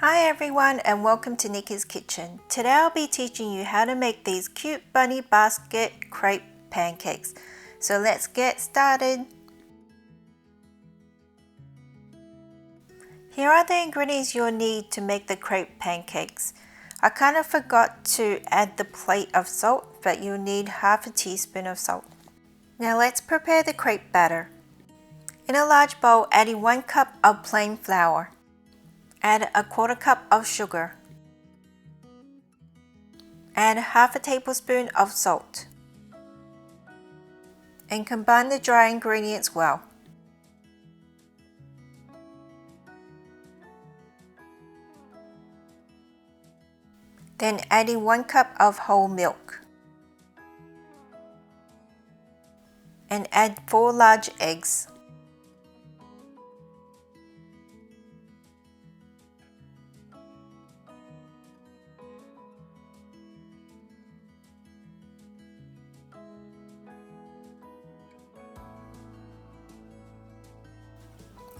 Hi everyone and welcome to Nikki's Kitchen. Today I'll be teaching you how to make these cute bunny basket crepe pancakes. So let's get started. Here are the ingredients you'll need to make the crepe pancakes. I kind of forgot to add the plate of salt, but you'll need half a teaspoon of salt. Now let's prepare the crepe batter. In a large bowl, add in 1 cup of plain flour. Add a 1/4 cup of sugar. Add half a tablespoon of salt. And combine the dry ingredients well. Then add in 1 cup of whole milk. And add 4 large eggs.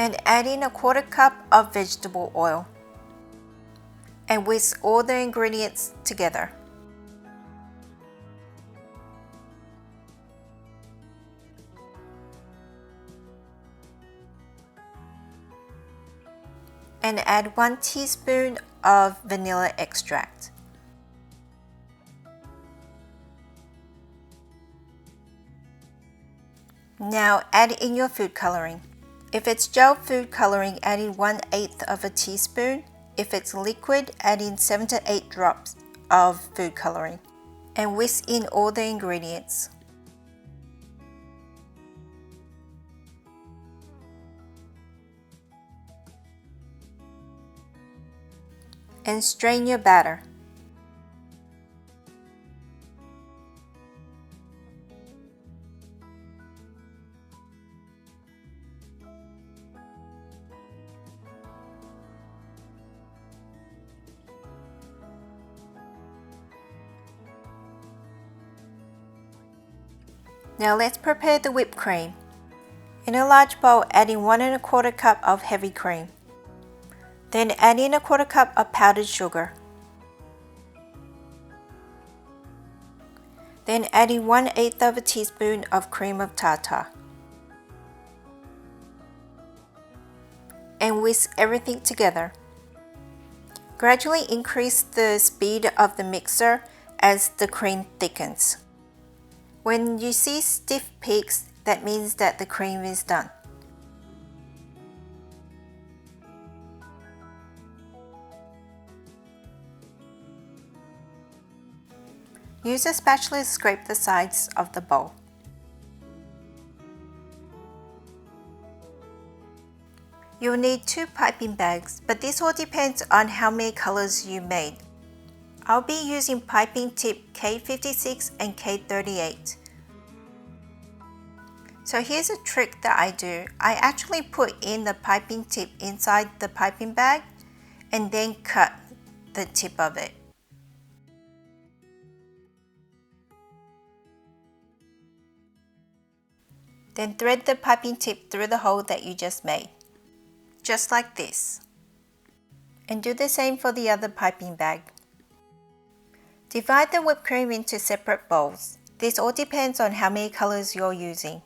And add in a 1/4 cup of vegetable oil. And whisk all the ingredients together. And add 1 teaspoon of vanilla extract. Now add in your food coloring. If it's gel food coloring, add in 1/8 of a teaspoon. If it's liquid, add in 7 to 8 drops of food coloring. And whisk in all the ingredients. And strain your batter. Now let's prepare the whipped cream. In a large bowl, add in 1 1/4 cup of heavy cream. Then add in a 1/4 cup of powdered sugar. Then add in 1/8 of a teaspoon of cream of tartar. And whisk everything together. Gradually increase the speed of the mixer as the cream thickens. When you see stiff peaks, that means that the cream is done. Use a spatula to scrape the sides of the bowl. You'll need 2 piping bags, but this all depends on how many colors you made. I'll be using piping tip K56 and K38. So here's a trick that I do. I actually put in the piping tip inside the piping bag and then cut the tip of it. Then thread the piping tip through the hole that you just made, just like this. And do the same for the other piping bag. Divide the whipped cream into separate bowls. This all depends on how many colors you're using.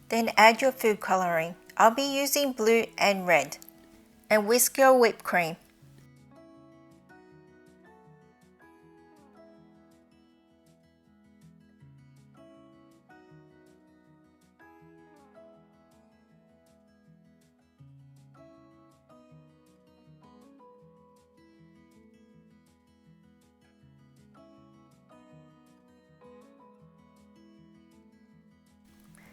Then add your food coloring. I'll be using blue and red. And whisk your whipped cream.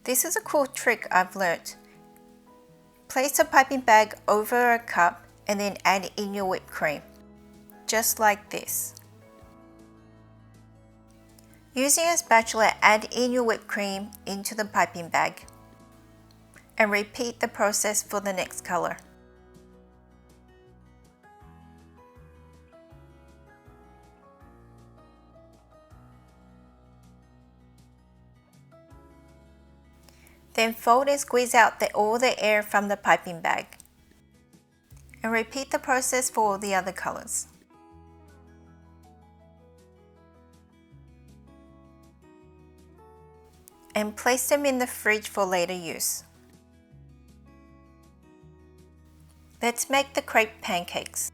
This is a cool trick I've learned. Place a piping bag over a cup and then add in your whipped cream, just like this. Using a spatula, add in your whipped cream into the piping bag. and repeat the process for the next color. Then fold and squeeze out all the air from the piping bag. And repeat the process for all the other colors. And place them in the fridge for later use. Let's make the crepe pancakes.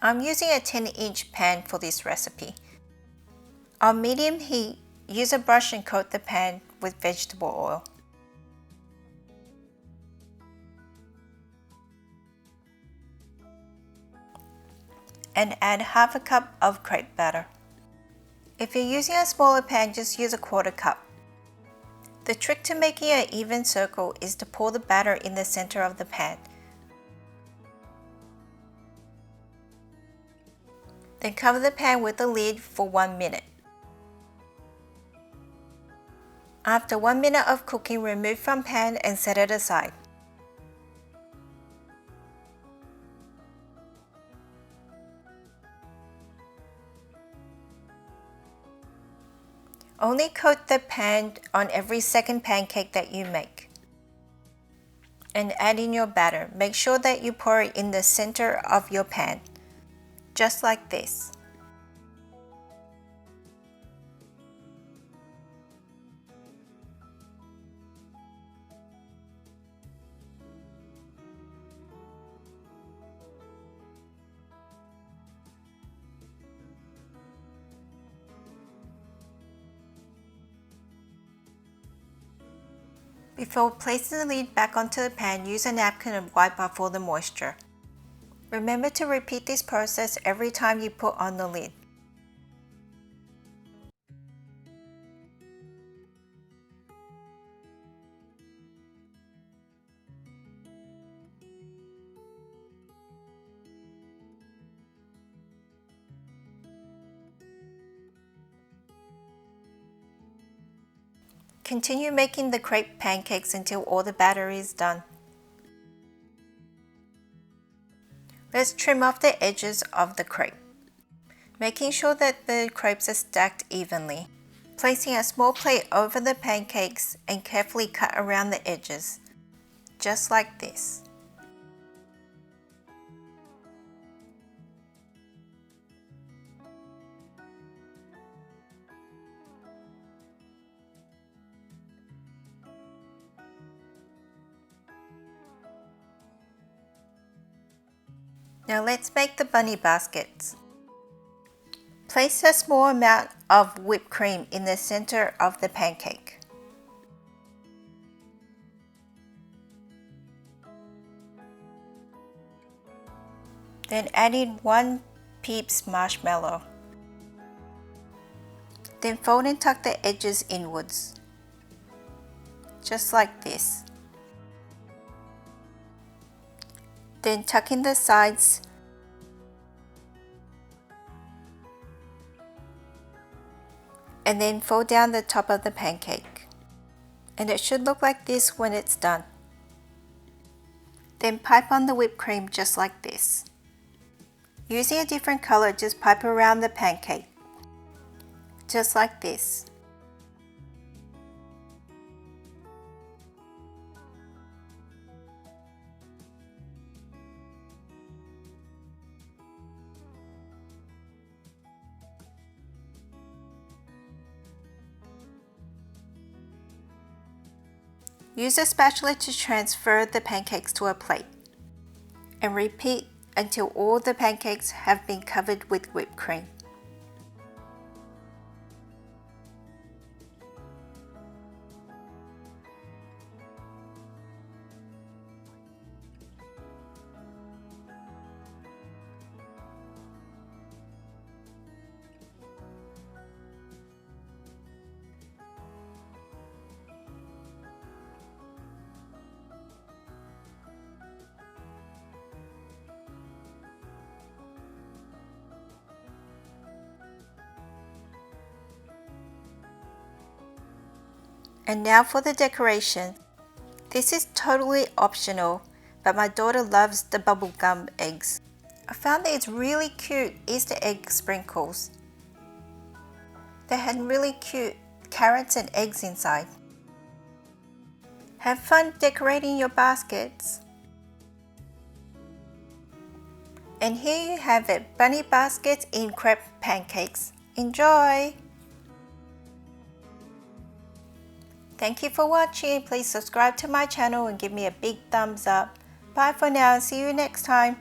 I'm using a 10-inch pan for this recipe. On medium heat, use a brush and coat the pan with vegetable oil. And add half a cup of crepe batter. If you're using a smaller pan, just use a 1/4 cup. The trick to making an even circle is to pour the batter in the center of the pan. Then cover the pan with a lid for 1 minute. After 1 minute of cooking, remove from pan and set it aside. Only coat the pan on every second pancake that you make. And add in your batter. Make sure that you pour it in the center of your pan, just like this. Before placing the lid back onto the pan, use a napkin and wipe off all the moisture. Remember to repeat this process every time you put on the lid. Continue making the crepe pancakes until all the batter is done. Let's trim off the edges of the crepe, making sure that the crepes are stacked evenly. Placing a small plate over the pancakes and carefully cut around the edges, just like this. Now let's make the bunny baskets. Place a small amount of whipped cream in the center of the pancake. Then add in 1 Peeps Marshmallow. Then fold and tuck the edges inwards, just like this. Then tuck in the sides and then fold down the top of the pancake. And it should look like this when it's done. Then pipe on the whipped cream just like this. Using a different color, just pipe around the pancake, just like this. Use a spatula to transfer the pancakes to a plate, and repeat until all the pancakes have been covered with whipped cream. And now for the decoration. This is totally optional, but my daughter loves the bubblegum eggs. I found these really cute Easter egg sprinkles. They had really cute carrots and eggs inside. Have fun decorating your baskets. And here you have it, bunny baskets in crepe pancakes. Enjoy! Thank you for watching. Please subscribe to my channel and give me a big thumbs up. Bye for now and see you next time.